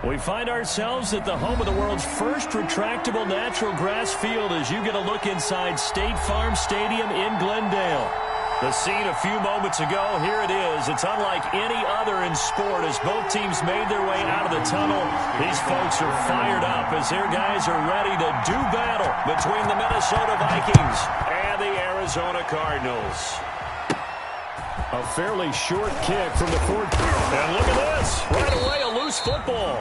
We find ourselves at the home of the world's first retractable natural grass field as you get a look inside State Farm Stadium in Glendale. The scene a few moments ago, here it is. It's unlike any other in sport as both teams made their way out of the tunnel. These folks are fired up as their guys are ready to do battle between the Minnesota Vikings and the Arizona Cardinals. A fairly short kick from the 4th. And look at this. Right away, a loose football.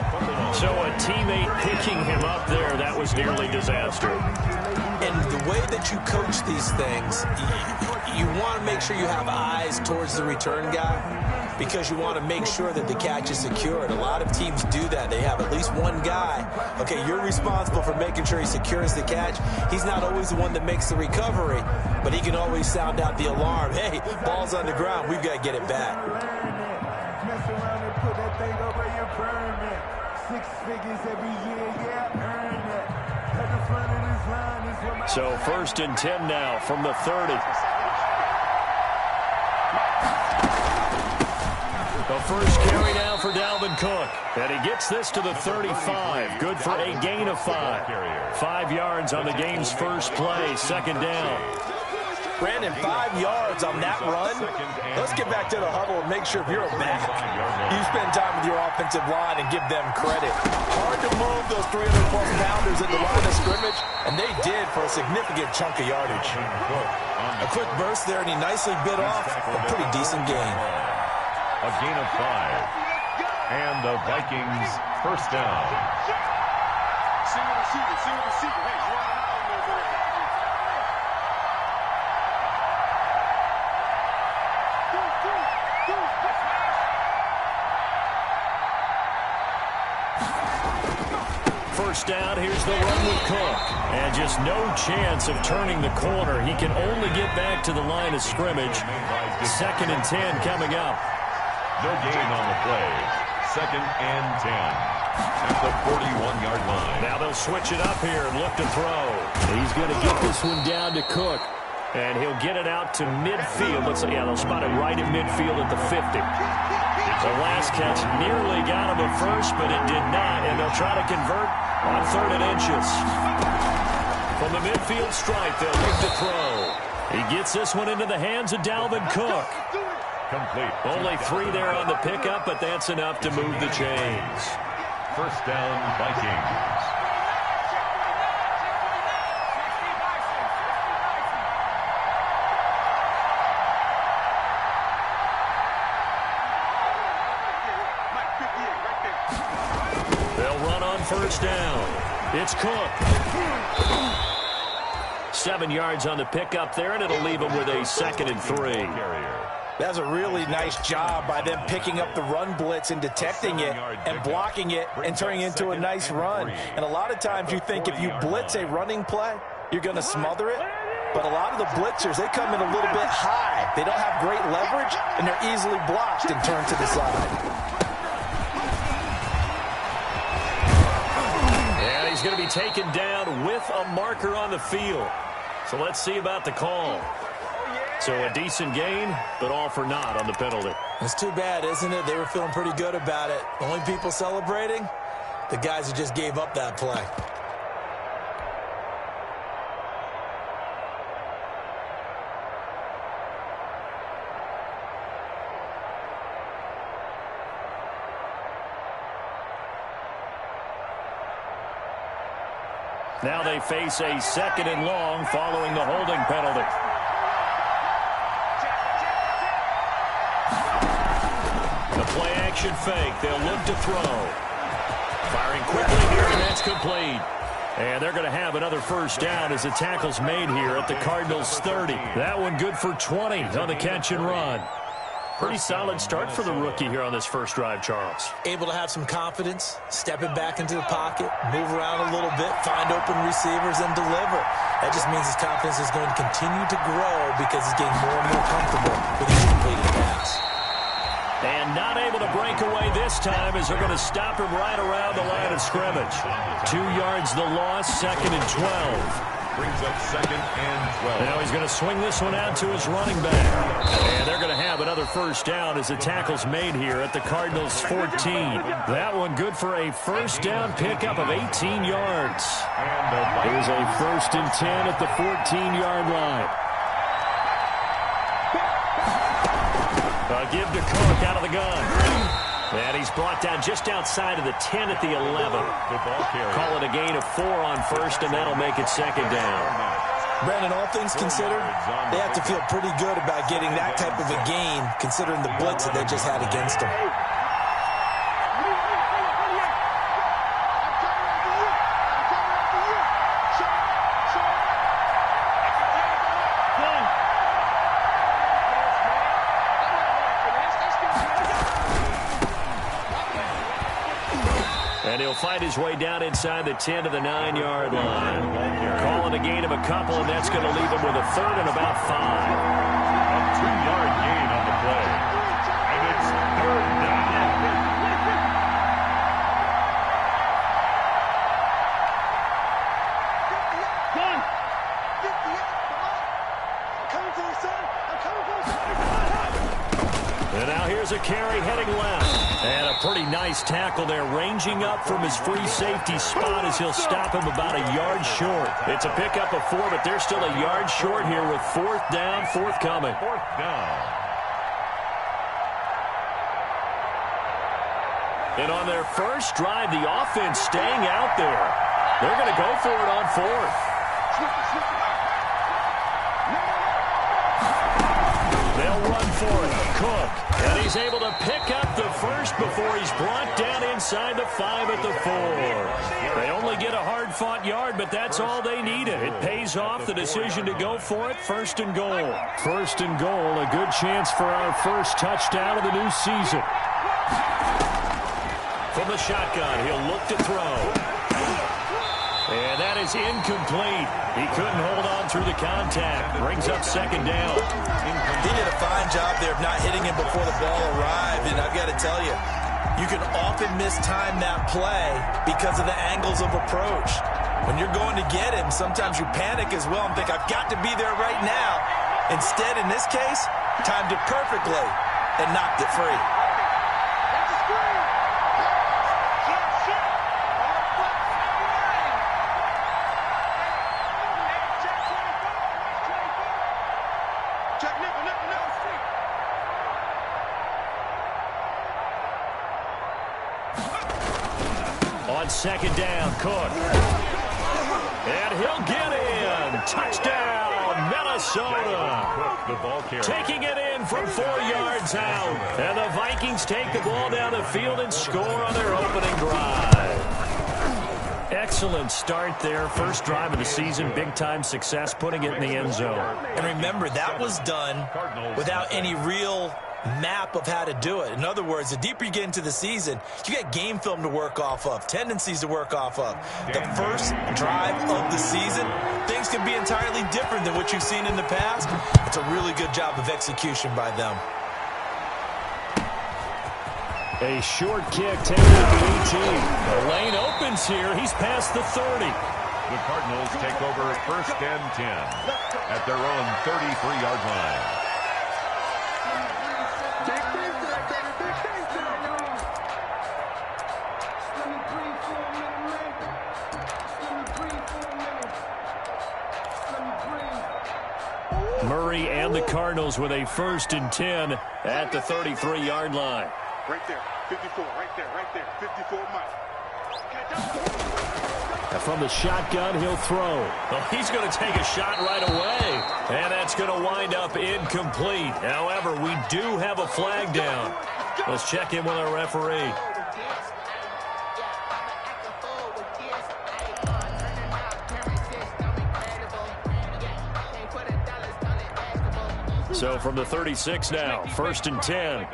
So a teammate picking him up there, that was nearly disaster. And the way that you coach these things, you want to make sure you have eyes towards the return guy because you want to make sure that the catch is secured. A lot of teams do that. They have at least one guy. Okay, you're responsible for making sure he secures the catch. He's not always the one that makes the recovery, but he can always sound out the alarm. Hey, ball's on the ground. We've got to get it back. Mess around and put that thing over your permit. 6 figures every year, yeah, earn it. At the front of this line is what my... So 1st and 10 now from the 30. The first carry now for Dalvin Cook. And he gets this to the 35. Good for a gain of 5. 5 yards on the game's first play. 2nd down. Brandon, 5 yards on that run. Let's get back to the huddle and make sure you're back. You spend time with your offensive line and give them credit. Hard to move those 300-plus pounders at the line of scrimmage, and they did for a significant chunk of yardage. A quick burst there, and he nicely bit off a pretty decent gain. A gain of 5. And the Vikings first down. Single receiver, single receiver. Hey, you want an island over there? First down, here's the run with Cook. And just no chance of turning the corner. He can only get back to the line of scrimmage. 2nd and 10 coming up. No gain on the play. 2nd and 10. At the 41-yard line. Now they'll switch it up here and look to throw. He's going to get this one down to Cook. And he'll get it out to midfield. Yeah, they'll spot it right in midfield at the 50. The last catch nearly got him a first, but it did not. And they'll try to convert on 3rd and inches. From the midfield stripe, they'll look to throw. He gets this one into the hands of Dalvin Cook. Complete. Only 3 there on the pickup, but that's enough to move the chains. First down, Vikings. They'll run on first down. It's Cook. 7 yards on the pickup there, and it'll leave him with a 2nd and 3. That's a really nice job by them picking up the run blitz and detecting it and blocking it and turning it into a nice run. And a lot of times you think if you blitz a running play, you're going to smother it. But a lot of the blitzers, they come in a little bit high. They don't have great leverage, and they're easily blocked and turned to the side. And he's going to be taken down with a marker on the field. So let's see about the call. So a decent gain, but all for naught on the penalty. It's too bad, isn't it? They were feeling pretty good about it. The only people celebrating, the guys who just gave up that play. Now they face a 2nd and long following the holding penalty. The play action fake. They'll look to throw. Firing quickly here, and that's complete. And they're going to have another first down as the tackle's made here at the Cardinals' 30. That one good for 20 on the catch and run. Pretty solid start for the rookie here on this first drive, Charles. Able to have some confidence, stepping back into the pocket, move around a little bit, find open receivers, and deliver. That just means his confidence is going to continue to grow because he's getting more and more comfortable with his completed pass. And not able to break away this time as they're going to stop him right around the line of scrimmage. 2 yards the loss, 2nd and 12. Brings up 2nd and 12. Now he's going to swing this one out to his running back. And they're going to have another first down as the tackle's made here at the Cardinals' 14. That one good for a first down pickup of 18 yards. It was a 1st and 10 at the 14-yard line. Give to Cook out of the gun. And he's brought down just outside of the 10 at the 11. Call it a gain of 4 on 1st, and that'll make it 2nd down. Brandon, all things considered, they have to feel pretty good about getting that type of a gain, considering the blitz that they just had against them. And he'll fight his way down inside the 10 to the 9-yard line. Calling a gain of a couple, and that's going to leave him with a 3rd and about 5. A 2-yard gain on the play. And it's 3rd down. And now here's a carry heading left. And a pretty nice tackle there, ranging up from his free safety spot as he'll stop him about a yard short. It's a pickup of 4, but they're still a yard short here with 4th down, forthcoming. 4th down. And on their first drive, the offense staying out there. They're going to go for it on 4th. They'll run for it. Cook. And he's able to pick up the first before he's brought down inside the 5 at the 4. They only get a hard-fought yard, but that's all they needed. It pays off the decision to go for it. 1st and goal. 1st and goal, a good chance for our first touchdown of the new season. From the shotgun, he'll look to throw. And that is incomplete. He couldn't hold on through the contact. Brings up 2nd down. He did a fine job there of not hitting him before the ball arrived. And I've got to tell you, you can often mistime that play because of the angles of approach. When you're going to get him, sometimes you panic as well and think, I've got to be there right now. Instead, in this case, timed it perfectly and knocked it free. On 2nd down, Cook. And he'll get in. Touchdown, Minnesota. Taking it in from 4 yards out. And the Vikings take the ball down the field and score on their opening drive. Excellent start there. First drive of the season. Big-time success, putting it in the end zone. And remember, that was done without any real map of how to do it. In other words, the deeper you get into the season, you got game film to work off of, tendencies to work off of. The first drive of the season, things can be entirely different than what you've seen in the past. It's a really good job of execution by them. A short kick taken at the 18. The lane opens here. He's past the 30. The Cardinals take over 1st and 10 at their own 33-yard line. Murray and the Cardinals with a 1st and 10 at the 33-yard line. Right there, 54, right there, 54 Mike. From the shotgun, he'll throw. Well, he's going to take a shot right away. And that's going to wind up incomplete. However, we do have a flag down. Let's check in with our referee. So from the 36 now, 1st and 10.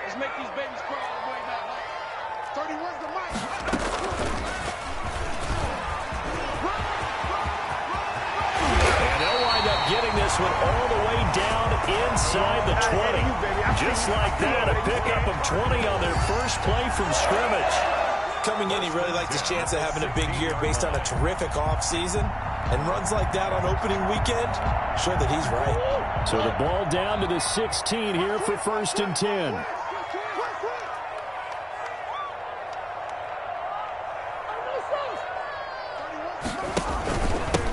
Let's make these babies cry all the way now. 30, where's the mic? And they'll wind up getting this one all the way down inside the 20. Just like that, a pickup of 20 on their first play from scrimmage. Coming in, he really liked his chance of having a big year based on a terrific offseason. And runs like that on opening weekend, show that he's right. So the ball down to the 16 here for 1st and 10.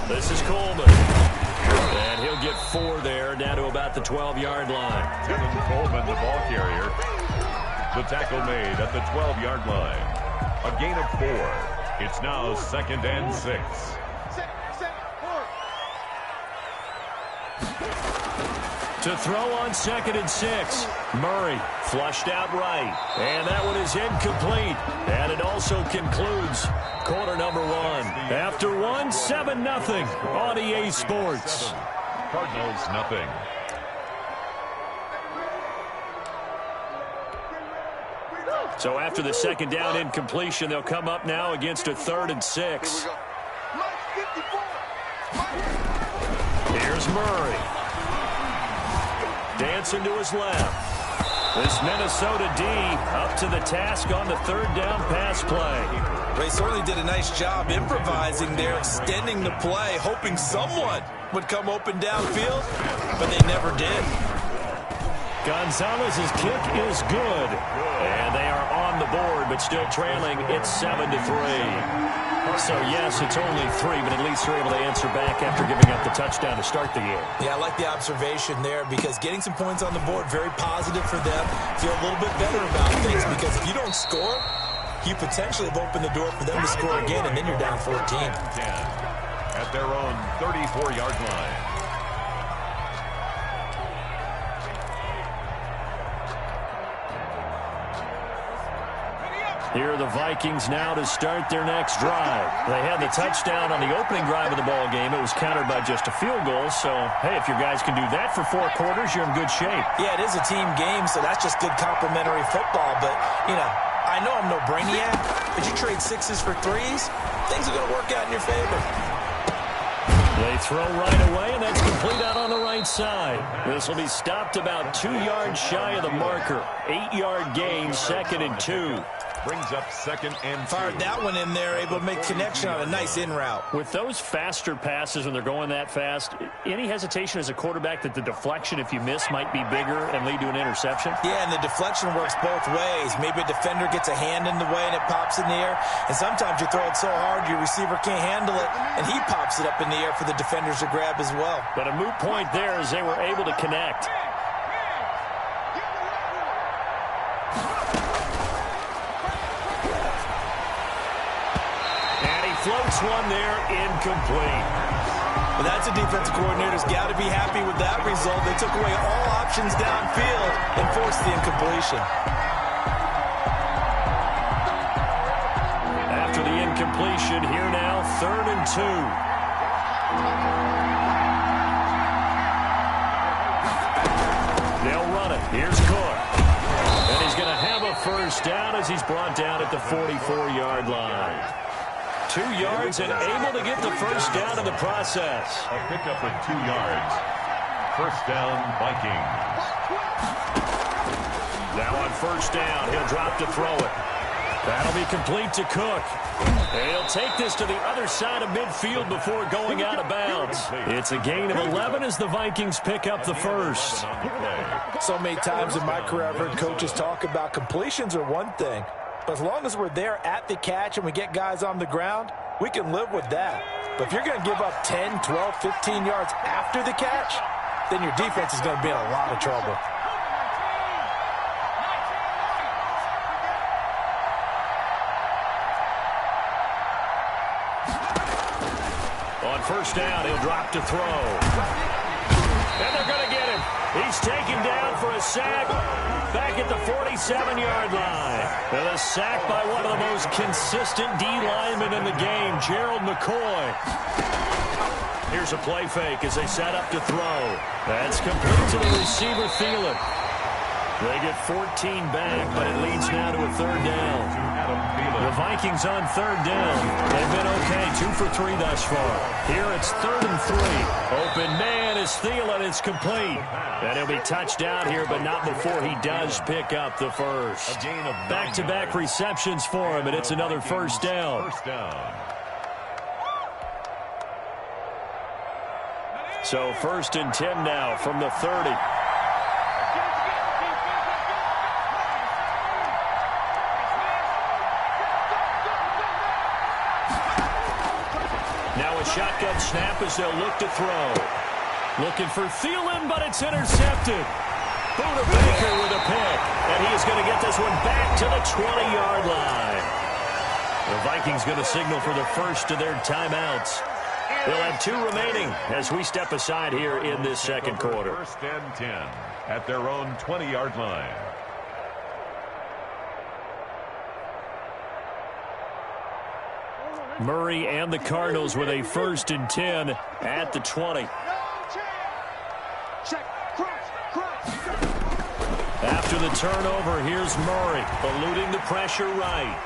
This is Coleman. And he'll get 4 there, down to about the 12-yard line. Tevin Coleman, the ball carrier. The tackle made at the 12-yard line. A gain of 4. It's now 2nd and 6. To throw on 2nd and 6. Murray flushed out right. And that one is incomplete. And it also concludes quarter number 1. After 1, 7-0 on EA Sports. Cardinals, nothing. So after the 2nd down incompletion, they'll come up now against a 3rd and 6. Here's Murray. Dancing to his left. This Minnesota D up to the task on the 3rd down pass play. They certainly did a nice job improvising there, extending the play, hoping someone would come open downfield, but they never did. Gonzalez's kick is good. And they are on the board, but still trailing. It's 7-3. So, yes, it's only 3, but at least they're able to answer back after giving up the touchdown to start the game. Yeah, I like the observation there because getting some points on the board, very positive for them. Feel a little bit better about things because if you don't score, you potentially have opened the door for them to score again, and then you're down 14. 10 at their own 34-yard line. Here are the Vikings now to start their next drive. They had the touchdown on the opening drive of the ball game. It was countered by just a field goal. So, hey, if your guys can do that for 4 quarters, you're in good shape. Yeah, it is a team game, so that's just good complimentary football. But, you know, I know I'm no brainiac, but you trade 6s for 3s, things are going to work out in your favor. They throw right away, and that's complete out on the right side. This will be stopped about 2 yards shy of the marker. 8-yard gain, 2nd and 2. Brings up 2nd and 2. Fired that one in there, able to make connection on a nice in route. With those faster passes when they're going that fast, any hesitation as a quarterback that the deflection, if you miss, might be bigger and lead to an interception? Yeah, and the deflection works both ways. Maybe a defender gets a hand in the way and it pops in the air. And sometimes you throw it so hard your receiver can't handle it, and he pops it up in the air for the defenders to grab as well. But a moot point there as they were able to connect. Floats one there, incomplete. Well, that's a defensive coordinator's got to be happy with that result. They took away all options downfield and forced the incompletion. After the incompletion, here now, 3rd and 2. They'll run it. Here's Cook. And he's going to have a 1st down as he's brought down at the 44-yard line. 2 yards and able to get the 1st down in the process. A pickup of 2 yards. 1st down, Vikings. Now on 1st down, he'll drop to throw it. That'll be complete to Cook. And he'll take this to the other side of midfield before going out of bounds. It's a gain of 11 as the Vikings pick up the 1st. So many times in my career I've heard coaches talk about completions are one thing. But as long as we're there at the catch and we get guys on the ground, we can live with that. But if you're going to give up 10, 12, 15 yards after the catch, then your defense is going to be in a lot of trouble. On 1st down, he'll drop to throw. And they're going to get him. He's taken down for a sack back at the 47-yard line. And a sack by one of the most consistent D linemen in the game, Gerald McCoy. Here's a play fake as they set up to throw. That's complete to the receiver, Thielen. They get 14 back, but it leads now to a third down. The Vikings on third down. They've been okay, 2 for 3 thus far. Here it's 3rd and 3. Open man is Thielen. It's complete. And he'll be touched down here, but not before he does pick up the first. Back-to-back receptions for him, and it's another first down. So 1st and 10 now from the 30. Now a shotgun snap as they'll look to throw. Looking for Thielen, but it's intercepted. Buda Baker with a pick, and he is going to get this one back to the 20-yard line. The Vikings going to signal for the first of their timeouts. They'll have 2 remaining as we step aside here in this second quarter. 1st and 10 at their own 20-yard line. Murray and the Cardinals with a 1st and 10 at the 20. After the turnover, here's Murray, eluding the pressure right.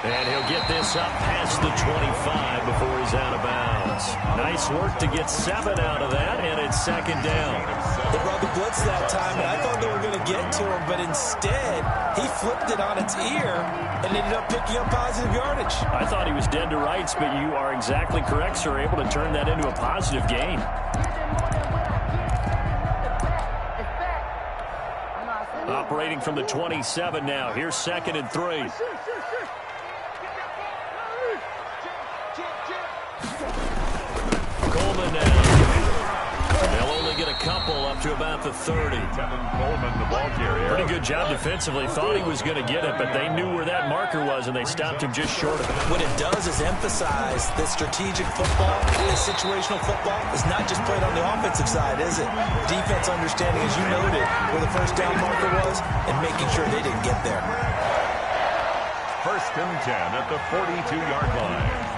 And he'll get this up past the 25 before he's out of bounds. Nice work to get 7 out of that, and it's 2nd down. They brought the blitz that time, and I thought they were going to get to him, but instead, he flipped it on its ear and ended up picking up positive yardage. I thought he was dead to rights, but you are exactly correct, sir, able to turn that into a positive gain. Operating from the 27 now. Here's 2nd and 3. Coleman now. They'll only get a couple up to about the 30. Coleman, the ball carrier. Pretty good job defensively. Thought he was going to get it, but they knew where that marker was, and they stopped him just short of it. What it does is emphasize that strategic football and situational football is not just played on the offensive side, is it? Defense understanding, as you noted, where the first down marker was and making sure they didn't get there. 1st and 10 at the 42-yard line.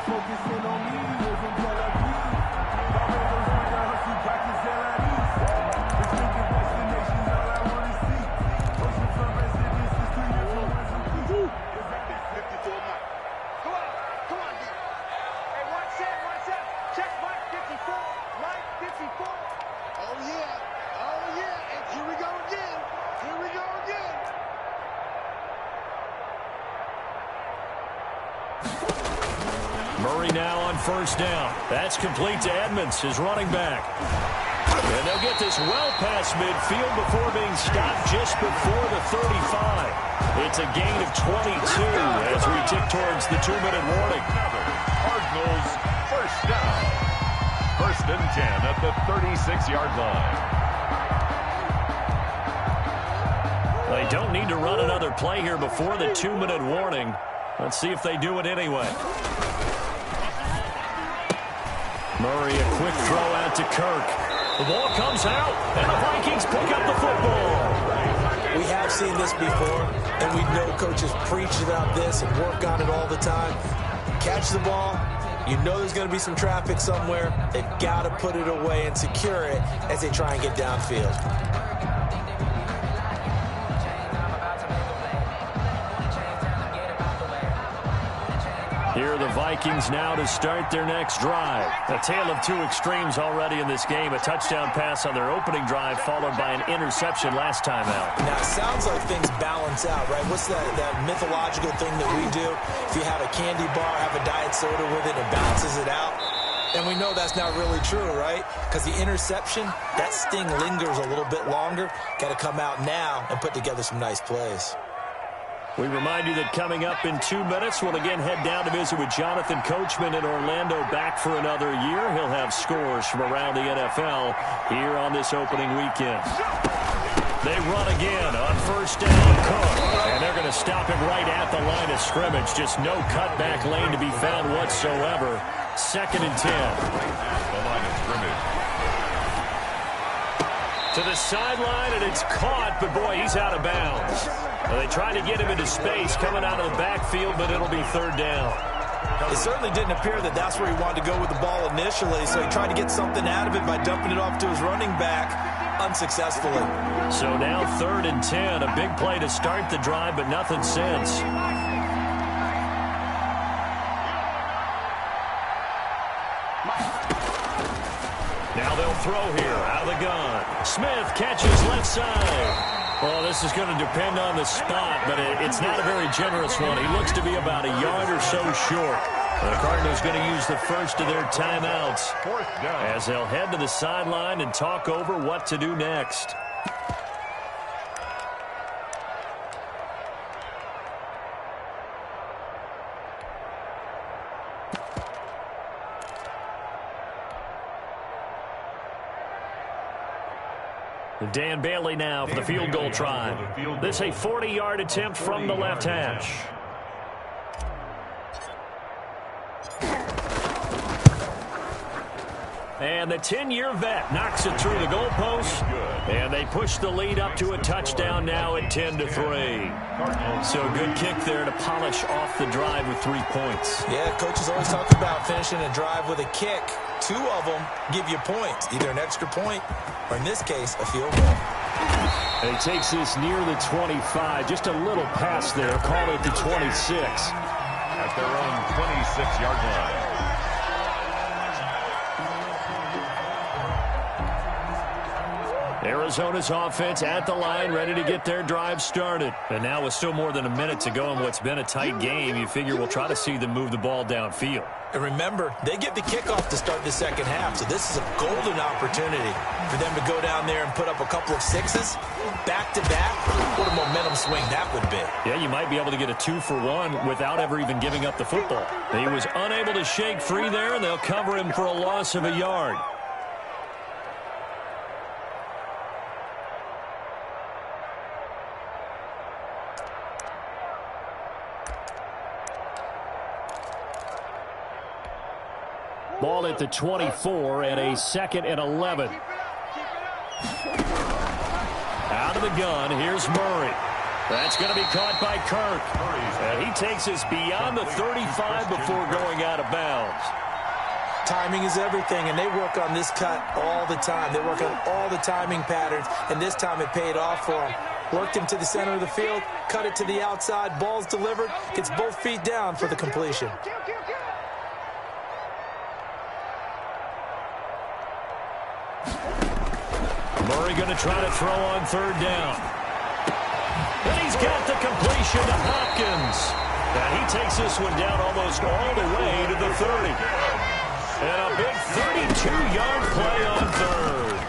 Focusing on me isn't Tel Aviv. Barbados with the hustle pockets LIDs. Restricted destinations, all I want to see. Ocean from residences to your from residence. 54 Mike. Come on, D. Hey, watch out. Check Mike 54. Mike 54. Oh, yeah. And here we go again. Murray now on 1st down. That's complete to Edmonds, his running back. And they'll get this well past midfield before being stopped just before the 35. It's a gain of 22 as we tick towards the 2-minute warning. Cardinals 1st down. 1st and 10 at the 36-yard line. They don't need to run another play here before the 2-minute warning. Let's see if they do it anyway. Murray, a quick throw out to Kirk. The ball comes out, and the Vikings pick up the football. We have seen this before, and we know coaches preach about this and work on it all the time. Catch the ball. You know there's going to be some traffic somewhere. They've got to put it away and secure it as they try and get downfield. Here are the Vikings now to start their next drive. A tale of 2 extremes already in this game. A touchdown pass on their opening drive followed by an interception last time out. Now, it sounds like things balance out, right? What's that mythological thing that we do? If you have a candy bar, have a diet soda with it, it balances it out. And we know that's not really true, right? Because the interception, that sting lingers a little bit longer. Got to come out now and put together some nice plays. We remind you that coming up in 2 minutes, we'll again head down to visit with Jonathan Coachman in Orlando, back for another year. He'll have scores from around the NFL here on this opening weekend. They run again on 1st down, Cook. And they're going to stop him right at the line of scrimmage. Just no cutback lane to be found whatsoever. 2nd and 10. The line of scrimmage. To the sideline, and it's caught, but boy, he's out of bounds. Well, they tried to get him into space coming out of the backfield, but it'll be 3rd down. It certainly didn't appear that that's where he wanted to go with the ball initially, so he tried to get something out of it by dumping it off to his running back. unsuccessfully. So now 3rd and 10, a big play to start the drive, but nothing since. Now they'll throw here out of the gun. Smith catches left side. Well, this is going to depend on the spot, but it's not a very generous one. He looks to be about a yard or so short. The Cardinals going to use the first of their timeouts as they'll head to the sideline and talk over what to do next. Dan Bailey now for the field goal try. This a 40-yard attempt from the left hash. And the 10-year vet knocks it through the goalpost. And they push the lead up to a touchdown now at 10-3. So a good kick there to polish off the drive with 3 points. Yeah, coaches always talk about finishing a drive with a kick. 2 of them give you points, either an extra point or, in this case, a field goal. And he takes this near the 25. Just a little pass there. Call it the 26. At their own 26-yard line. Arizona's offense at the line, ready to get their drive started. And now with still more than a minute to go in what's been a tight game, you figure we'll try to see them move the ball downfield. And remember, they get the kickoff to start the second half, so this is a golden opportunity for them to go down there and put up a couple of sixes back-to-back. What a momentum swing that would be. Yeah, you might be able to get a 2-for-1 without ever even giving up the football. He was unable to shake free there, and they'll cover him for a loss of a yard. Ball at the 24 and a 2nd and 11. Out of the gun, here's Murray. That's going to be caught by Kirk. And he takes us beyond the 35 before going out of bounds. Timing is everything, and they work on this cut all the time. They work on all the timing patterns, and this time it paid off for them. Worked him to the center of the field, cut it to the outside, ball's delivered, gets both feet down for the completion. Murray going to try to throw on 3rd down. And he's got the completion to Hopkins. And he takes this one down almost all the way to the 30. And a big 32-yard play on 3rd.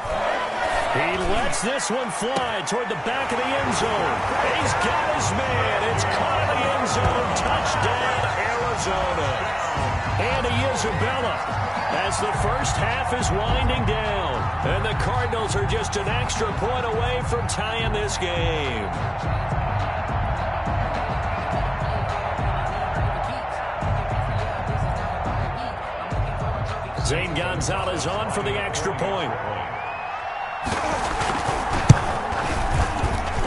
He lets this one fly toward the back of the end zone. He's got his man. It's caught in the end zone. Touchdown, Arizona. Andy Isabella as the first half is winding down. And the Cardinals are just an extra point away from tying this game. Zane Gonzalez on for the extra point.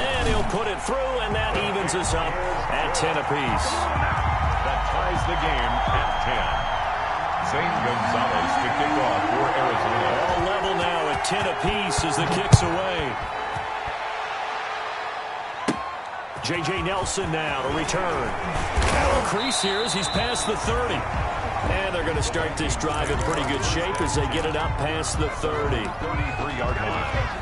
And he'll put it through, and that evens us up at 10 apiece. That ties the game at 10. Zane Gonzalez to kick off for Arizona. All level now at 10 apiece as the kick's away. J.J. Nelson now to return. Now a crease here as he's past the 30. And they're going to start this drive in pretty good shape as they get it up past the 30. 33-yard line.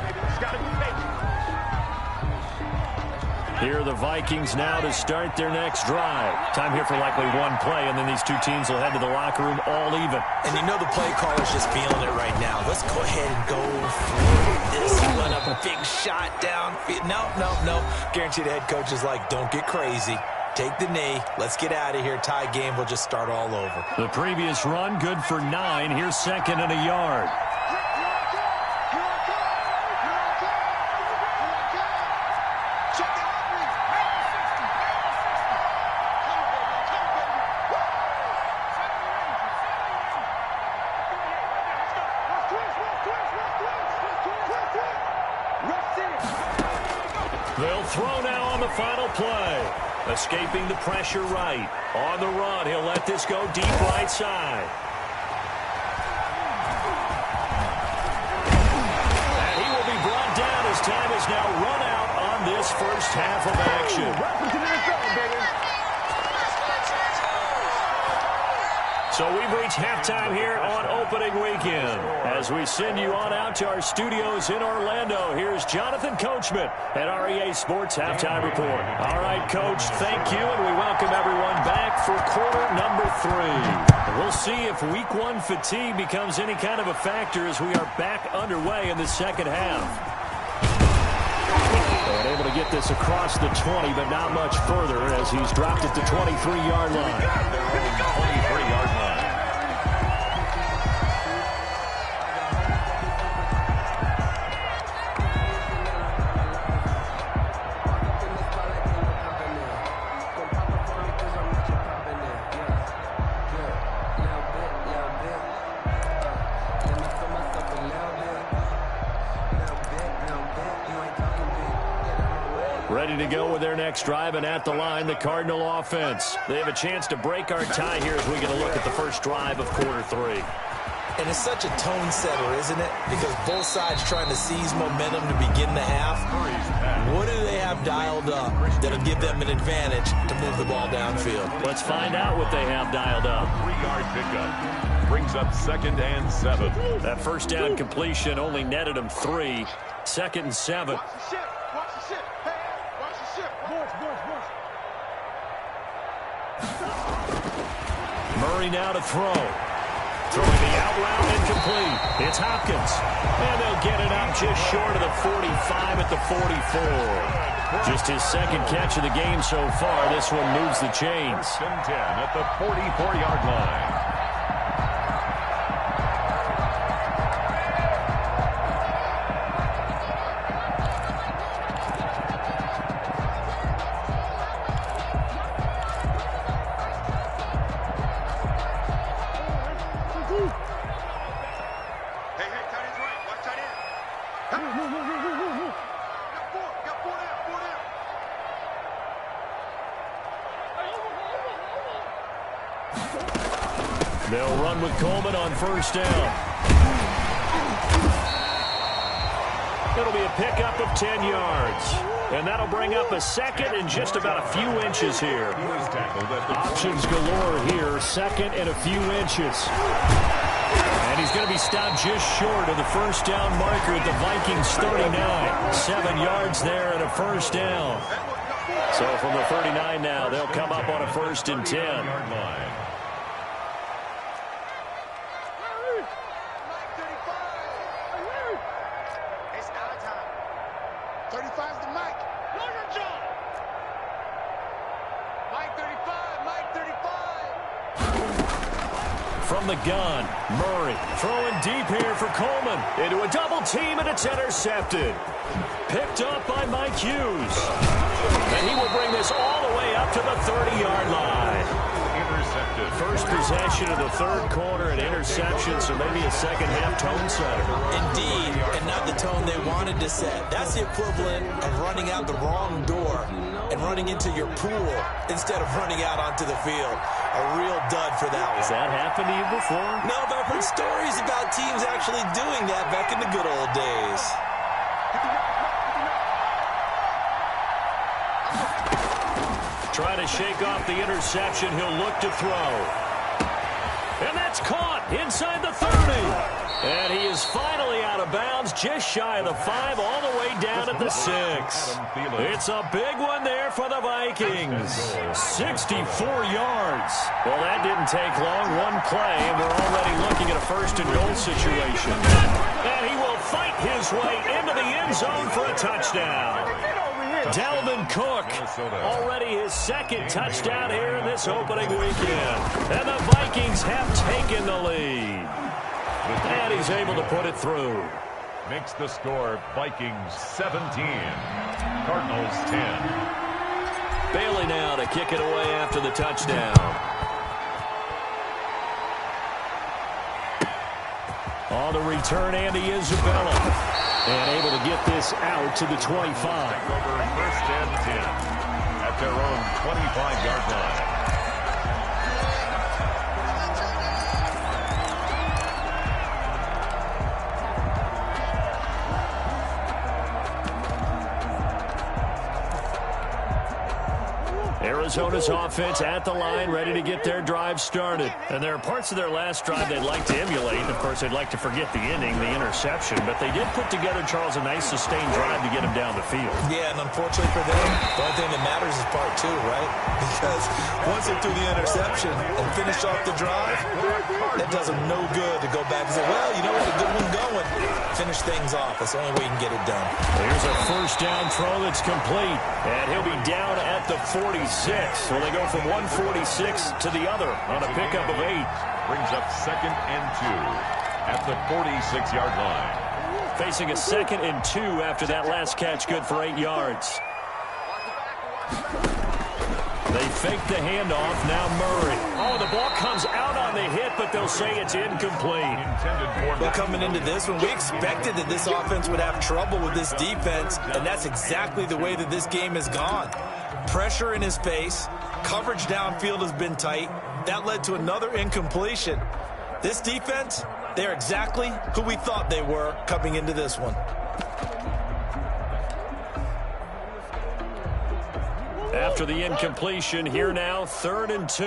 Here are the Vikings now to start their next drive. Time here for likely one play, and then these two teams will head to the locker room all even. And you know the play caller's just feeling it right now. Let's go ahead and go for this. Run up a big shot down. No. Guarantee the head coach is like, don't get crazy. Take the knee. Let's get out of here. Tie game. We'll just start all over. The previous run, good for 9. Here's 2nd and a yard. They'll throw now on the final play. Escaping the pressure right. On the run, he'll let this go deep right side. And he will be brought has now run out on this first half of action. So we've reached halftime here on opening weekend. As we send you on out to our studios in Orlando, here's Jonathan Coachman at REA Sports Halftime Report. All right, Coach, thank you, and we welcome everyone back for quarter number 3. We'll see if week 1 fatigue becomes any kind of a factor as we are back underway in the second half. And able to get this across the 20, but not much further as he's dropped it to 23-yard line. 23-yard line. Ready to go with their next drive, and at the line, the Cardinal offense. They have a chance to break our tie here as we get a look at the first drive of quarter 3. And it's such a tone setter, isn't it? Because both sides trying to seize momentum to begin the half. What do they have dialed up that'll give them an advantage to move the ball downfield? Let's find out what they have dialed up. 3-yard pickup. Brings up 2nd and 7. That first down completion only netted them 3. 2nd and 7. Watch the ship. Watch the ship. Hey, watch the ship. Murray now to throw. Throwing the out route incomplete. It's Hopkins. And they'll get it up just short of the 45 at the 44. Just his second catch of the game so far. This one moves the chains. 1st and 10 at the 44-yard line. They'll run with Coleman on first down. It'll be a pickup of 10 yards. And that'll bring up a 2nd and just about a few inches here. Options galore here. 2nd and a few inches. And he's going to be stopped just short of the first down marker at the Vikings 39. 7 yards there and a first down. So from the 39 now, they'll come up on a 1st and 10. From the gun, Murray throwing deep here for Coleman. Into a double team, and it's intercepted. Picked up by Mike Hughes. And he will bring this all the way up to the 30-yard line. Intercepted. First possession of the 3rd quarter, an interception, so maybe a second-half tone setter. Indeed, and not the tone they wanted to set. That's the equivalent of running out the wrong door and running into your pool instead of running out onto the field. A real dud for that one. Has that happened to you before? No, but I've heard stories about teams actually doing that back in the good old days. Trying to shake off the interception. He'll look to throw. And that's caught inside the 30. And he is finally out of bounds, just shy of the 5, all the way down at the 6. It's a big one there for the Vikings. 64 yards. Well, that didn't take long. One play, and we're already looking at a 1st and goal situation. And he will fight his way into the end zone for a touchdown. Dalvin Cook, already his 2nd touchdown here in this opening weekend. And the Vikings have taken the lead. And he's able to put it through. Makes the score Vikings 17, Cardinals 10. Bailey now to kick it away after the touchdown. On the return, Andy Isabella. And able to get this out to the 25. Over 1st and 10 at their own 25-yard line. Arizona's offense at the line, ready to get their drive started. And there are parts of their last drive they'd like to emulate. Of course, they'd like to forget the inning, the interception. But they did put together, Charles, a nice sustained drive to get them down the field. Yeah, and unfortunately for them, the only thing that matters is part two, right? Because once they threw the interception and finished off the drive, that does them no good to go back and say, well, you know what, a good one going. Finish things off. That's the only way you can get it done. Here's a first down throw that's complete. And he'll be down at the 46. So they go from 146 to the other on a pickup of 8. Brings up 2nd and 2 at the 46-yard line. Facing a 2nd and 2 after that last catch, good for 8 yards. They fake the handoff. Now Murray. Oh, the ball comes out on the hit, but they'll say it's incomplete. Well, coming into this one, we expected that this offense would have trouble with this defense, and that's exactly the way that this game has gone. Pressure in his face. Coverage downfield has been tight. That led to another incompletion. This defense, they're exactly who we thought they were coming into this one. After the incompletion, here now, 3rd and 2.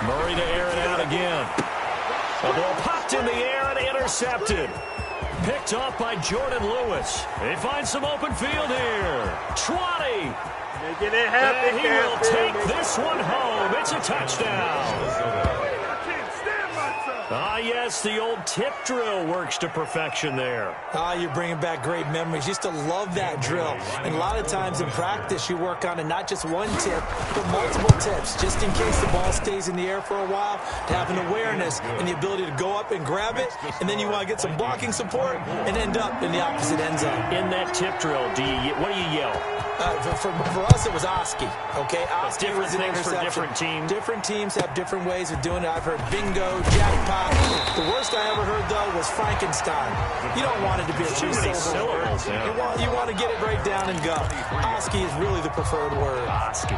Murray to air it out again. The ball popped in the air and intercepted. Picked off by Jordan Lewis. They find some open field here. 20. Making it happen. And he will take this one home. It's a touchdown. Ah, yes, the old tip drill works to perfection there. Ah, you're bringing back great memories. Used to love that drill. And a lot of times in practice, you work on it not just one tip, but multiple tips, just in case the ball stays in the air for a while, to have an awareness and the ability to go up and grab it, and then you want to get some blocking support and end up in the opposite end zone. In that tip drill, what do you yell? For us, it was Oski. Okay, Oski was an things interception. for different teams. Different teams have different ways of doing it. I've heard bingo, jackpot. The worst I ever heard, though, was Frankenstein. You don't want it to be a Too many syllables. syllables. You want to get it right down and go. Oski is really the preferred word. Oski.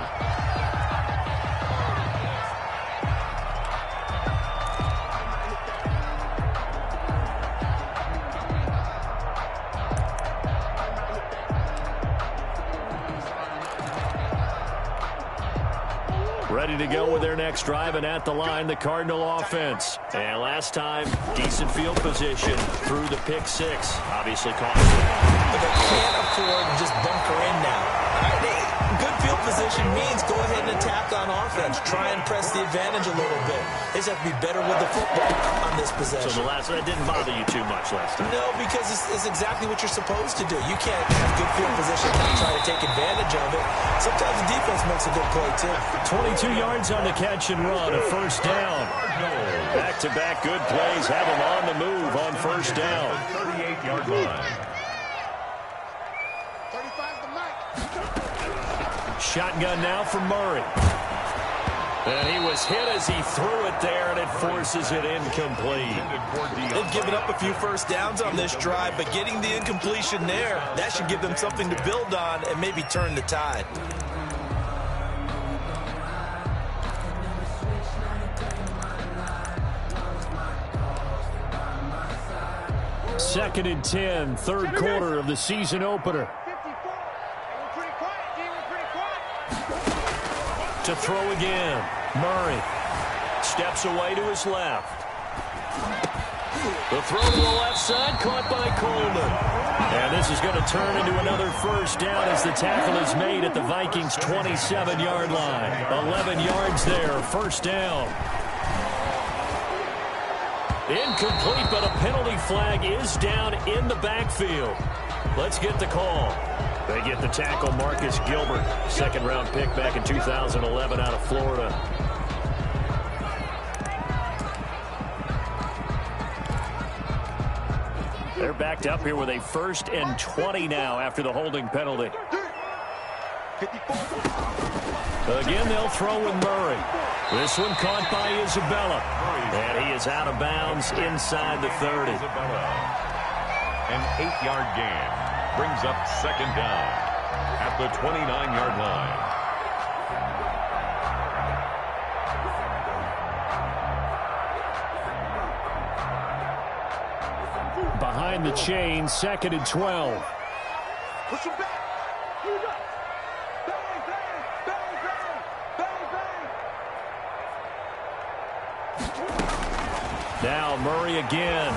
Ready to go with their next drive, and at the line, the Cardinal offense. And last time, decent field position through the pick 6. Obviously costly. But they can't afford to just bunker in now. Good field position means go ahead and attack on offense. Try and press the advantage a little bit. They just have to be better with the football on this possession. So that didn't bother you too much last time? No, because it's exactly what you're supposed to do. You can't have good field position and try to take advantage of it. Sometimes the defense makes a good play, too. 22 yards on the catch and run, a first down. Back-to-back good plays have them on the move on first down. 38-yard line. 35's the mic. Shotgun now for Murray. And he was hit as he threw it there, and it forces it incomplete. They've given up a few first downs on this drive, but getting the incompletion there, that should give them something to build on and maybe turn the tide. Second and 10, third quarter of the season opener. 54. And we're pretty quiet, D. We're pretty quiet. To throw again, Murray steps away to his left. The throw to the left side, caught by Coleman. And this is going to turn into another first down as the tackle is made at the Vikings' 27-yard line. 11 yards there, first down. Incomplete, but a penalty flag is down in the backfield. Let's get the call. They get the tackle, Marcus Gilbert, second-round pick back in 2011 out of Florida. They're backed up here with a 1st and 20 now after the holding penalty. 54. Again, they'll throw with Murray. This one caught by Isabella. And he is out of bounds inside the 30. An 8-yard gain brings up second down at the 29-yard line. Behind the chain, 2nd and 12. Push him back. Now Murray again.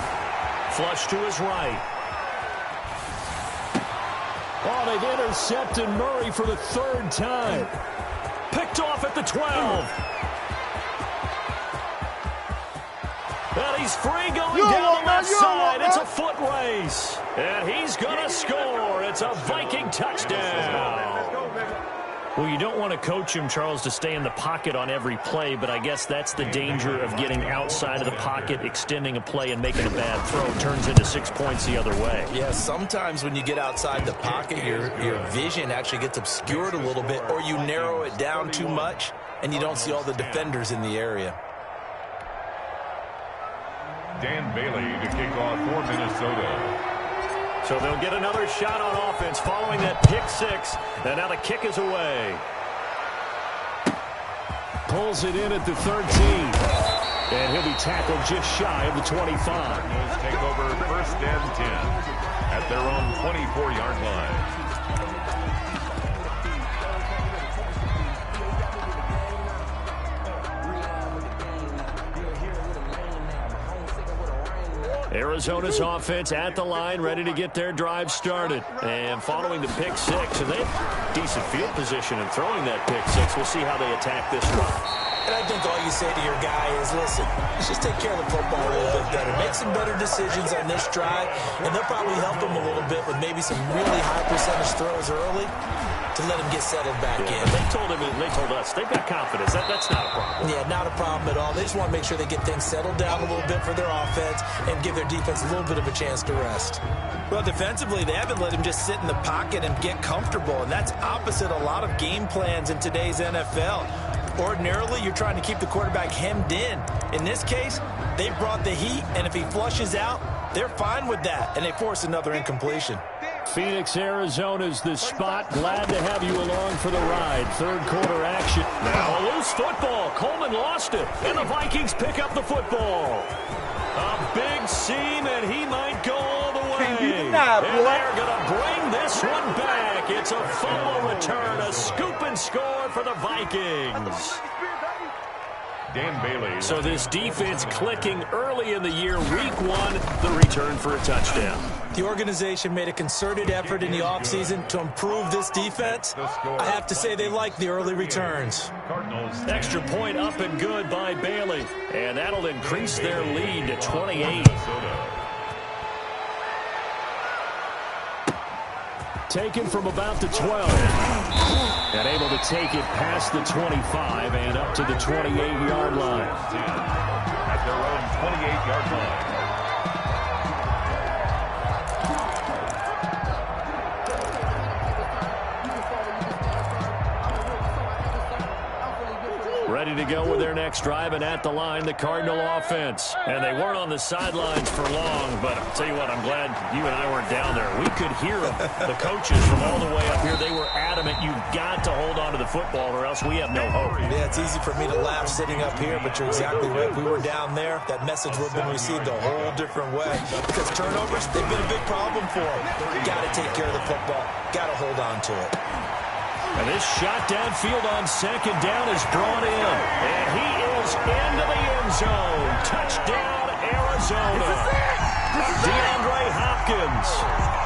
Flush to his right. Oh, they've intercepted Murray for the third time. Picked off at the 12. And he's free going down the left side. It's a foot race. And he's going to score. It's a Viking touchdown. Well, you don't want to coach him, Charles, to stay in the pocket on every play, but I guess that's the danger of getting outside of the pocket, extending a play, and making a bad throw. Turns into 6 points the other way. Yeah, sometimes when you get outside the pocket, your vision actually gets obscured a little bit, or you narrow it down too much, and you don't see all the defenders in the area. Dan Bailey to kick off for Minnesota. So they'll get another shot on offense following that pick six. And now the kick is away. Pulls it in at the 13. And he'll be tackled just shy of the 25. Cardinals take over 1st and 10 at their own 24-yard line. Arizona's offense at the line, ready to get their drive started. And following the pick six, and they have decent field position in throwing that pick six. We'll see how they attack this one. And I think all you say to your guy is, listen, let's just take care of the football a little bit better. Make some better decisions on this drive, and they'll probably help him a little bit with maybe some really high percentage throws early to let him get settled back in. They told him, and they told us, they've got confidence. That's not a problem. Yeah, not a problem at all. They just want to make sure they get things settled down a little bit for their offense and give their defense a little bit of a chance to rest. Well, defensively, they haven't let him just sit in the pocket and get comfortable, and that's opposite a lot of game plans in today's NFL. Ordinarily, you're trying to keep the quarterback hemmed in. In this case, they brought the heat, and if he flushes out, they're fine with that, and they force another incompletion. Phoenix, Arizona's the spot. Glad to have you along for the ride. Third quarter action. Now a loose football. Coleman lost it, and the Vikings pick up the football. A big seam, and he might go all the way. And they're going to bring this one back. It's a fumble return, a scoop and score for the Vikings. Dan Bailey. So this defense clicking early in the year, week one, the return for a touchdown. The organization made a concerted effort in the offseason to improve this defense. I have to say they like the early returns. Extra point up and good by Bailey. And that'll increase their lead to 28. Taken from about the 12. And able to take it past the 25 and up to the 28-yard line. At their own 28-yard line. Ready to go with their next drive, and at the line, the Cardinal offense. And they weren't on the sidelines for long, but I'll tell you what, I'm glad you and I weren't down there. We could hear them. The coaches from all the way up here, they were adamant, you've got to hold on to the football or else we have no hope. Yeah, it's easy for me to laugh sitting up here, but you're exactly right. If we were down there, that message would have been received a whole different way. Because turnovers, they've been a big problem for them. Got to take care of the football. Got to hold on to it. And this shot downfield on second down is brought in. And he is into the end zone. Touchdown, Arizona. DeAndre Hopkins,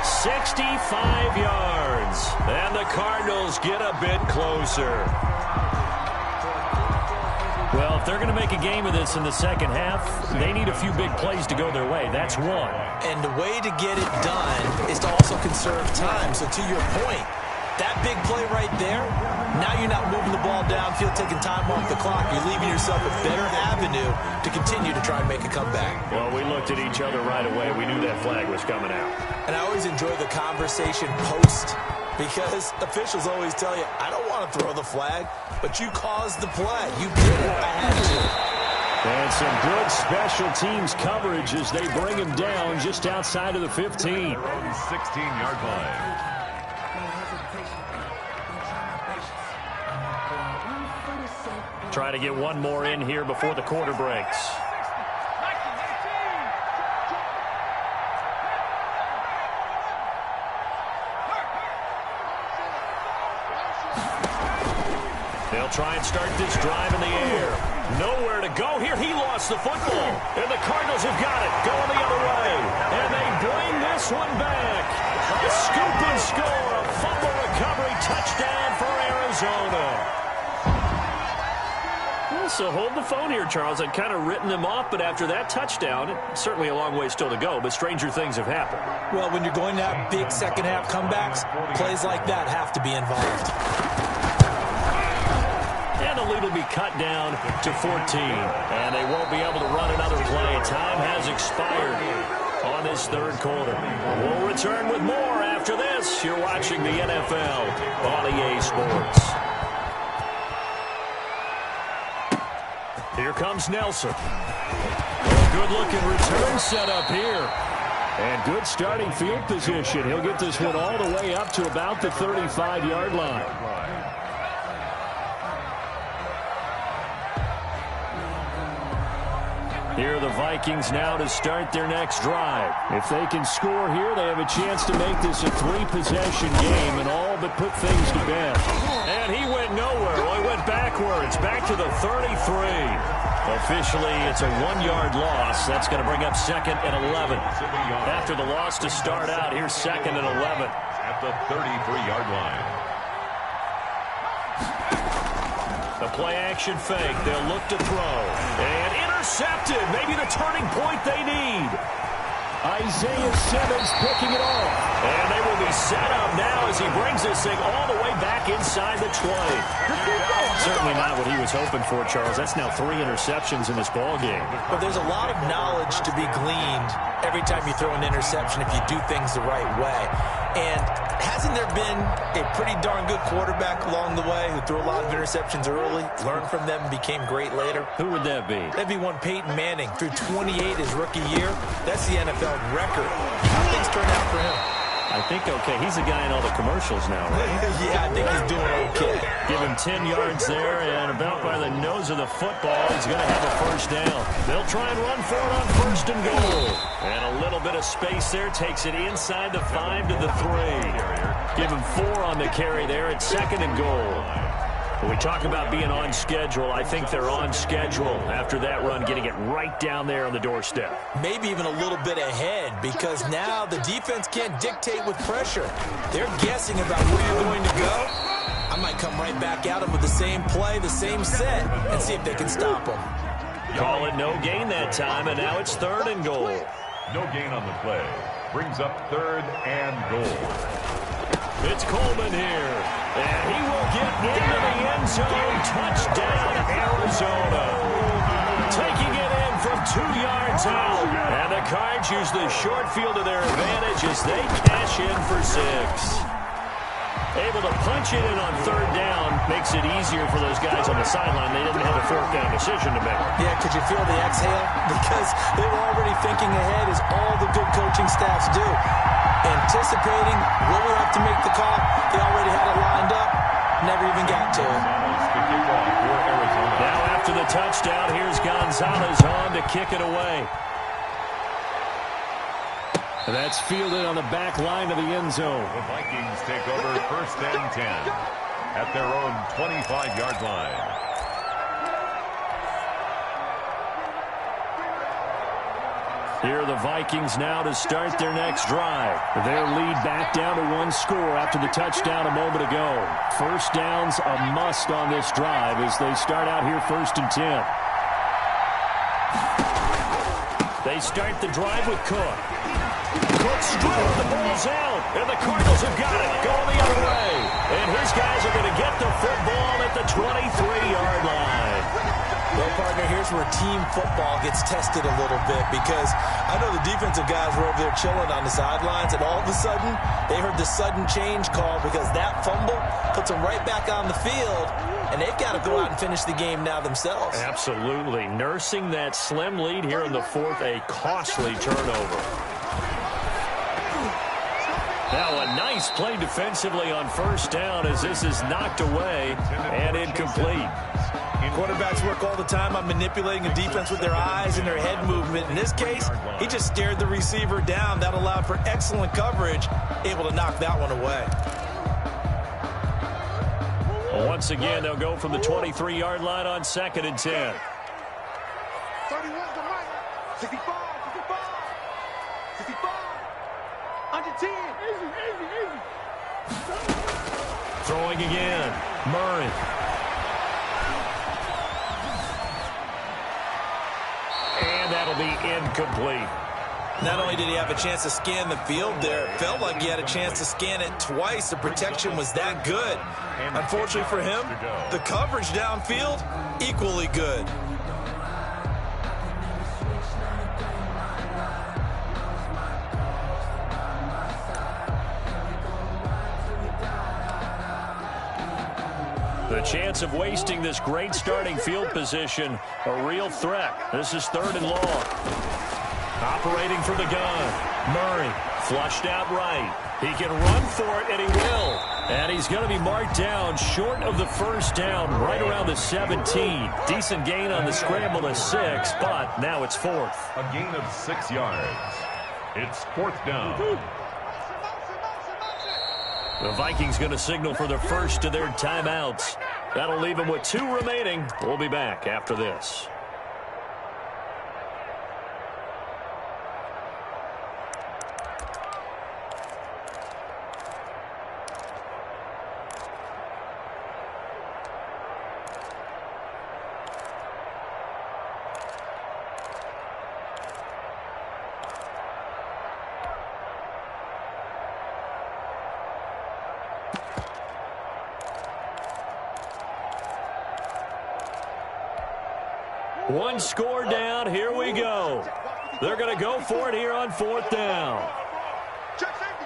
65 yards. And the Cardinals get a bit closer. Well, if they're going to make a game of this in the second half, they need a few big plays to go their way. That's one. And the way to get it done is to also conserve time. So to your point, that big play right there, now you're not moving the ball downfield, taking time off the clock. You're leaving yourself a better avenue to continue to try and make a comeback. Well, we looked at each other right away. We knew that flag was coming out. And I always enjoy the conversation post because officials always tell you, I don't want to throw the flag, but you caused the play. You did it. I had to. And some good special teams coverage as they bring him down just outside of the 15. 16-yard line. Try to get one more in here before the quarter breaks. They'll They'll try and start this drive in the air. Nowhere to go here. He lost the football. And the Cardinals have got it. Going the other way. And they bring this one back. A scoop and score. A fumble recovery touchdown for Arizona. So hold the phone here, Charles. I'd kind of written them off, but after that touchdown, certainly a long way still to go, but stranger things have happened. Well, when you're going to have big second-half comebacks, plays like that have to be involved. And the lead will be cut down to 14. And they won't be able to run another play. Time has expired on this third quarter. We'll return with more after this. You're watching the NFL on EA Sports. Here comes Nelson. Good-looking return set up here. And good starting field position. He'll get this one all the way up to about the 35-yard line. Here are the Vikings now to start their next drive. If they can score here, they have a chance to make this a three-possession game and all but put things to bed. And he went nowhere. Well, he went backwards, back to the 33. Officially, it's a 1-yard loss. That's going to bring up 2nd and 11. After the loss to start out, here's 2nd and 11. At the 33-yard line. The play-action fake. They'll look to throw. And intercepted. Maybe the turning point they need. Isaiah Simmons picking it off. And they will be set up now as he brings this thing all the way back inside the 20. Certainly not what he was hoping for, Charles. That's now 3 interceptions in this ballgame. But there's a lot of knowledge to be gleaned every time you throw an interception if you do things the right way. And hasn't there been a pretty darn good quarterback along the way who threw a lot of interceptions early, learned from them, and became great later? Who would that be? That'd be one Peyton Manning. Threw 28 his rookie year. That's the NFL record. How things turned out for him? I think okay. He's the guy in all the commercials now, right? Yeah, I think he's doing okay. Give him 10 yards there, and about by the nose of the football, he's going to have a first down. They'll try and run for it on 1st and goal. And a little bit of space there takes it inside the 5 to the 3. Give him 4 on the carry there at 2nd and goal. When we talk about being on schedule, I think they're on schedule after that run, getting it right down there on the doorstep. Maybe even a little bit ahead, because now the defense can't dictate with pressure. They're guessing about where you're going to go. I might come right back at them with the same play, the same set, and see if they can stop them. Call it no gain that time, and now it's 3rd and goal. No gain on the play. Brings up 3rd and goal. It's Coleman here, and he will get into the end zone. Touchdown, Arizona. Taking it in from 2 yards out. And the Cards use the short field to their advantage as they cash in for 6. Able to punch it in on 3rd down makes it easier for those guys on the sideline. They didn't have a 4th down decision to make. Yeah, could you feel the exhale? Because they were already thinking ahead, as all the good coaching staffs do. Anticipating, will we have to make the call? They already had it lined up. Never even got to it. Now after the touchdown, here's Gonzalez on to kick it away. That's fielded on the back line of the end zone. The Vikings take over 1st and 10 at their own 25-yard line. Here are the Vikings now to start their next drive. Their lead back down to 1 score after the touchdown a moment ago. 1st down's a must on this drive as they start out here 1st and 10. They start the drive with Cook. Cook straight, the ball's out, and the Cardinals have got it, going the other way. And his guys are going to get the football at the 23-yard line. Well, partner, here's where team football gets tested a little bit, because I know the defensive guys were over there chilling on the sidelines, and all of a sudden, they heard the sudden change call because that fumble puts them right back on the field, and they've got to go out and finish the game now themselves. Absolutely. Nursing that slim lead here in the 4th, a costly turnover. Now a nice play defensively on 1st down as this is knocked away and incomplete. Quarterbacks work all the time on manipulating a defense with their eyes and their head movement. In this case, he just stared the receiver down. That allowed for excellent coverage, able to knock that one away. Once again, they'll go from the 23-yard line on 2nd and 10. 31's the mic. 65, 65. Under 10. Easy. Throwing again. Murray. And that'll be incomplete. Not only did he have a chance to scan the field there, it felt like he had a chance to scan it twice. The protection was that good. Unfortunately for him, the coverage downfield, equally good. The chance of wasting this great starting field position, a real threat. This is 3rd and long. Operating from the gun. Murray flushed out right. He can run for it, and he will. And he's going to be marked down short of the first down, right around the 17. Decent gain on the scramble to 6, but now it's 4th. A gain of 6 yards. It's 4th down. The Vikings going to signal for the first of their timeouts. That'll leave them with 2 remaining. We'll be back after this. One score down. Here we go. They're going to go for it here on 4th down. Check safety.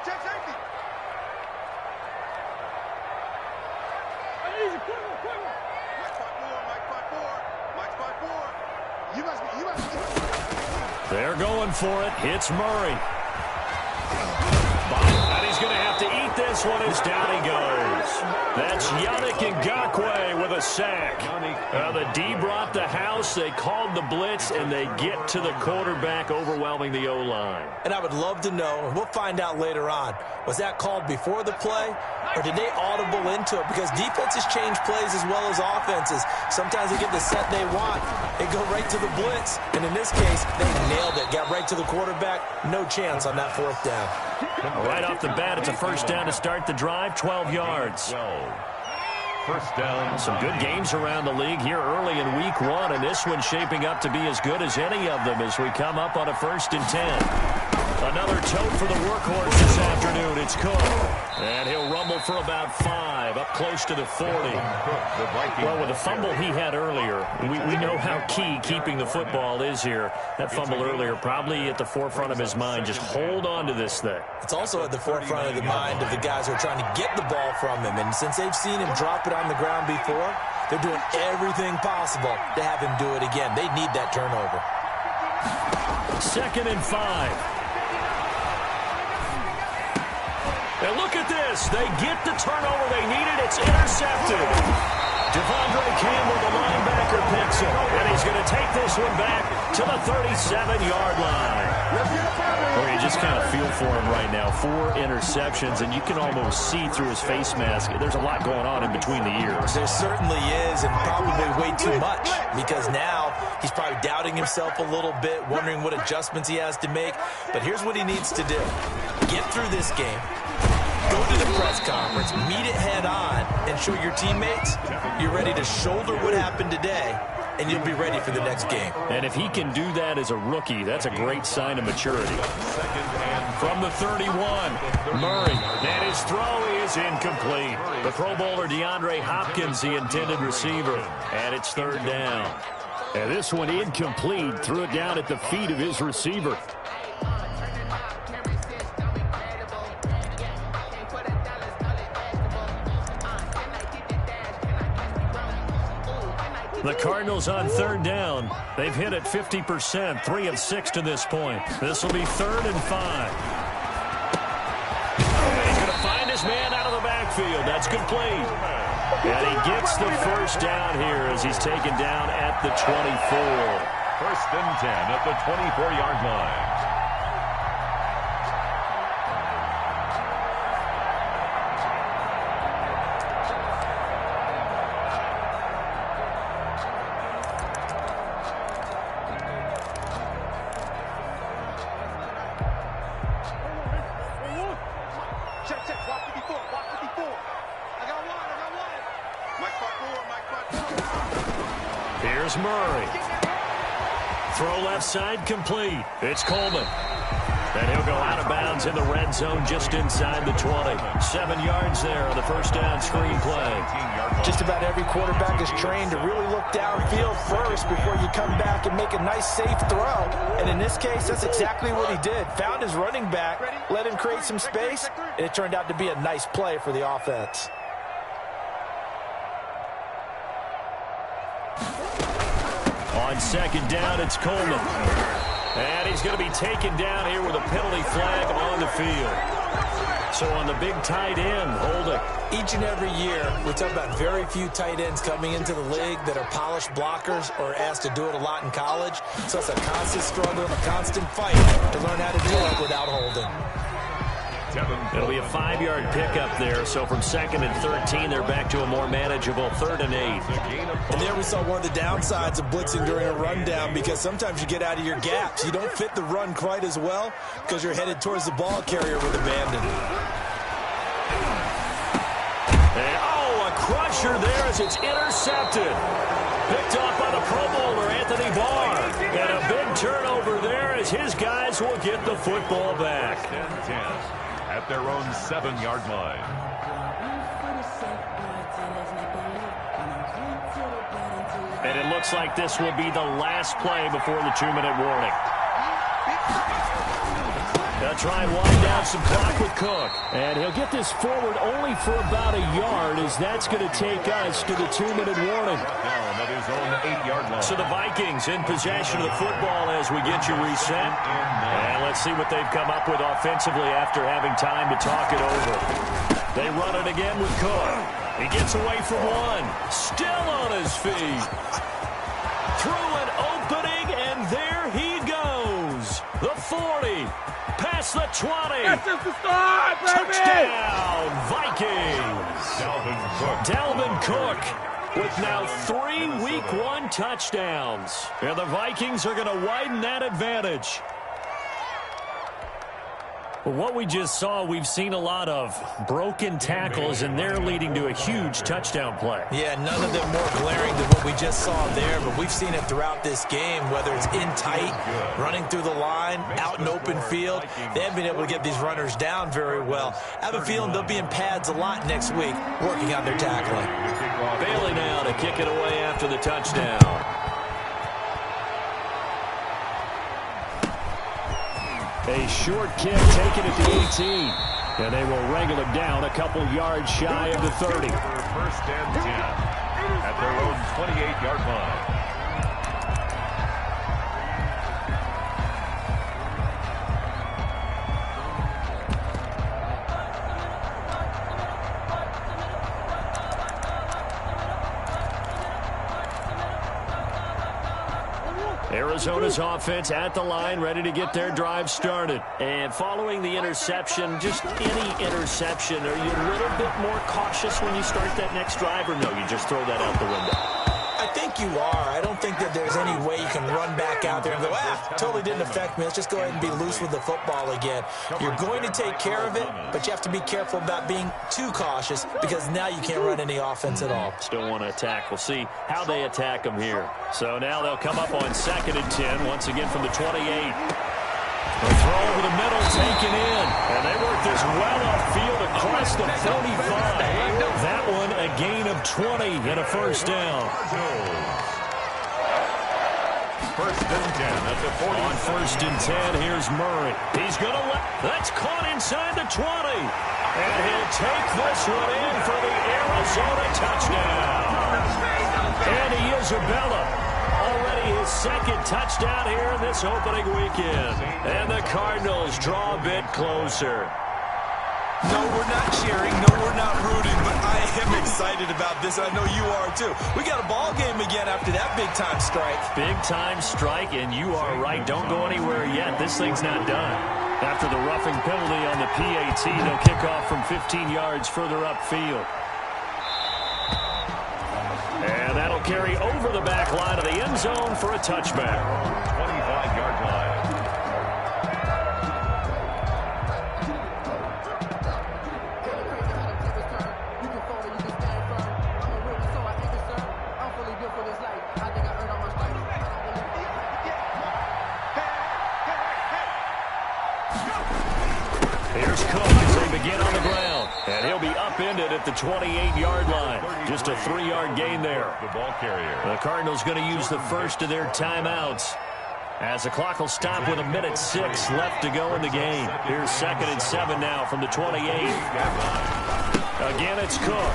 Easy, quick. Mike 5-4. You must be. They're going for it. Hits Murray. And he's going to have to eat this one as down he goes. That's Yannick Ngakoue with a sack. The D brought the house. They called the blitz, and they get to the quarterback, overwhelming the O-line. And I would love to know, and we'll find out later on, was that called before the play, or did they audible into it? Because defenses change plays as well as offenses. Sometimes they get the set they want. They go right to the blitz. And in this case, they nailed it. Got right to the quarterback. No chance on that 4th down. Right off the bat, it's a first down to start the drive, 12 yards. 1st down. Some good games around the league here early in week 1, and this one's shaping up to be as good as any of them as we come up on a 1st and 10. Another tote for the workhorse this afternoon. It's Cook. And he'll rumble for about 5, up close to the 40. Well, with the fumble he had earlier, we know how key keeping the football is here. That fumble earlier probably at the forefront of his mind. Just hold on to this thing. It's also at the forefront of the mind of the guys who are trying to get the ball from him. And since they've seen him drop it on the ground before, they're doing everything possible to have him do it again. They need that turnover. 2nd and 5. And look at this. They get the turnover they needed. It's intercepted. Devondre Campbell, the linebacker, picks it. And he's going to take this one back to the 37-yard line. Well, you just kind of feel for him right now. 4 interceptions, and you can almost see through his face mask. There's a lot going on in between the ears. There certainly is, and probably way too much, because now he's probably doubting himself a little bit, wondering what adjustments he has to make. But here's what he needs to do. Get through this game. Go to the press conference, meet it head on, and show your teammates you're ready to shoulder what happened today, and you'll be ready for the next game. And if he can do that as a rookie, that's a great sign of maturity. From the 31, Murray, and his throw is incomplete. The Pro Bowler DeAndre Hopkins, the intended receiver, and it's 3rd down. And this one incomplete, threw it down at the feet of his receiver. The Cardinals on 3rd down. They've hit it 50%, 3 of 6 to this point. This will be 3rd and 5. He's going to find his man out of the backfield. That's complete. And he gets the first down here as he's taken down at the 24. 1st and 10 at the 24-yard line. Here's Murray. Throw left side complete. It's Coleman. And he'll go out of bounds in the red zone just inside the 20. 7 yards there on the first down screen play. Just about every quarterback is trained to really look downfield first before you come back and make a nice, safe throw. And in this case, that's exactly what he did. Found his running back, let him create some space, and it turned out to be a nice play for the offense. On second down, it's Coleman. And he's going to be taken down here with a penalty flag on the field. So on the big tight end, holding. Each and every year, we talk about very few tight ends coming into the league that are polished blockers or asked to do it a lot in college. So it's a constant struggle and a constant fight to learn how to do it without holding. It'll be a 5-yard pickup there. So from 2nd and 13, they're back to a more manageable 3rd and 8. And there we saw one of the downsides of blitzing during a rundown, because sometimes you get out of your gaps. You don't fit the run quite as well because you're headed towards the ball carrier with abandon. And, a crusher there as it's intercepted. Picked off by the Pro Bowler, Anthony Barr. And a big turnover there as his guys will get the football back. 10-10 at their own 7-yard line. And it looks like this will be the last play before the 2-minute warning. They'll try and wind down some clock with Cook. And he'll get this forward only for about a yard, as that's going to take us to the 2-minute warning. Down at his own 8-yard line. So the Vikings in possession of the football as we get you reset. And let's see what they've come up with offensively after having time to talk it over. They run it again with Cook. He gets away from one. Still on his feet. Through an opening, and there he goes. The 40. Past the 20. That's just the start, baby! Touchdown, Vikings. Dalvin Cook with now 3 Week 1 touchdowns. And the Vikings are going to widen that advantage. Well, what we just saw, we've seen a lot of broken tackles, and they're leading to a huge touchdown play. Yeah, none of them more glaring than what we just saw there, but we've seen it throughout this game, whether it's in tight, running through the line, out in open field. They haven't been able to get these runners down very well. I have a feeling they'll be in pads a lot next week, working on their tackling. Bailey now to kick it away after the touchdown. A short kick taken at the 18. And they will wrangle it down a couple yards shy of the 30. First and 10 at their own 28-yard line. Arizona's offense at the line, ready to get their drive started. And following the interception, just any interception, are you a little bit more cautious when you start that next drive, or no, you just throw that out the window? I think you are. I don't think that there's any way you can run back out there and go, totally didn't affect me. Let's just go ahead and be loose with the football again. You're going to take care of it, but you have to be careful about being too cautious, because now you can't run any offense at all. Still want to attack. We'll see how they attack them here. So now they'll come up on 2nd and 10, once again from the 28. The throw over the middle, taken in. And they work this well upfield across the 45. That one a gain of 20 and a first down. First and 10 at the 40. On 1st and 10, here's Murray. He's going to let... That's caught inside the 20. And he'll take this one in for the Arizona touchdown. And Isabella. Already his 2nd touchdown here in this opening weekend. And the Cardinals draw a bit closer. No, we're not cheering. No, we're not rooting. But I am excited about this. I know you are, too. We got a ball game again after that big-time strike. Big-time strike, and you are right. Don't go anywhere yet. This thing's not done. After the roughing penalty on the PAT, they'll kick off from 15 yards further upfield. And that'll carry over the back line of the end zone for a touchback. 25-yard line. You can fold it, you can stand firm. I'm a real, so I think it's sir. I'm fully built for this life. Here's Cook as they begin on the ground. And he'll be upended at the 28-yard line. Just a 3-yard gain there. The ball carrier. The Cardinals going to use the first of their timeouts, as the clock will stop with 1:06 left to go in the game. Here's 2nd and 7 now from the 28. Again, it's Cook.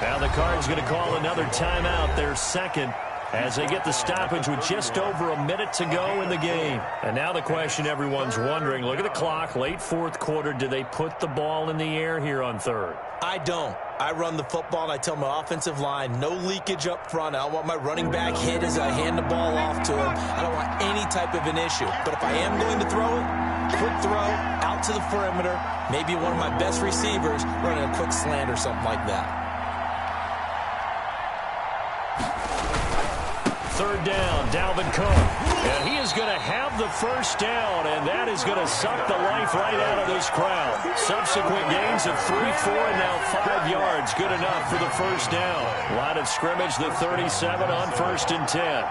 Now the Cards going to call another timeout, their second, as they get the stoppage with just over 1 minute to go in the game. And now the question everyone's wondering, look at the clock, late 4th quarter, do they put the ball in the air here on 3rd? I don't. I run the football, and I tell my offensive line, no leakage up front. I don't want my running back hit as I hand the ball off to him. I don't want any type of an issue. But if I am going to throw it, quick throw, out to the perimeter, maybe one of my best receivers running a quick slant or something like that. 3rd down, Dalvin Cook. And he is going to have the first down, and that is going to suck the life right out of this crowd. Subsequent gains of 3, 4, and now 5 yards. Good enough for the first down. Line of scrimmage, the 37 on 1st and 10.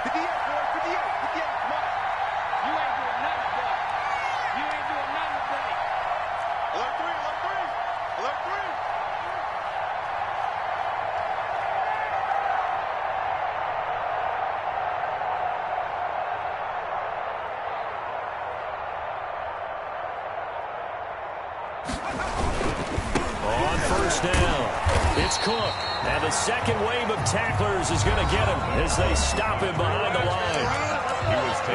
58, boy, 58, 58, come on. You ain't doing nothing today. You ain't doing nothing today. Alert 3, alert 3, alert 3. On 1st down, it's Cook. And the second wave of tacklers is going to get him as they stop him behind the line.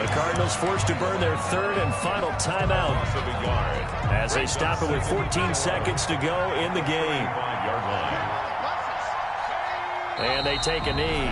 The Cardinals forced to burn their 3rd and final timeout as they stop it with 14 seconds to go in the game. And they take a knee.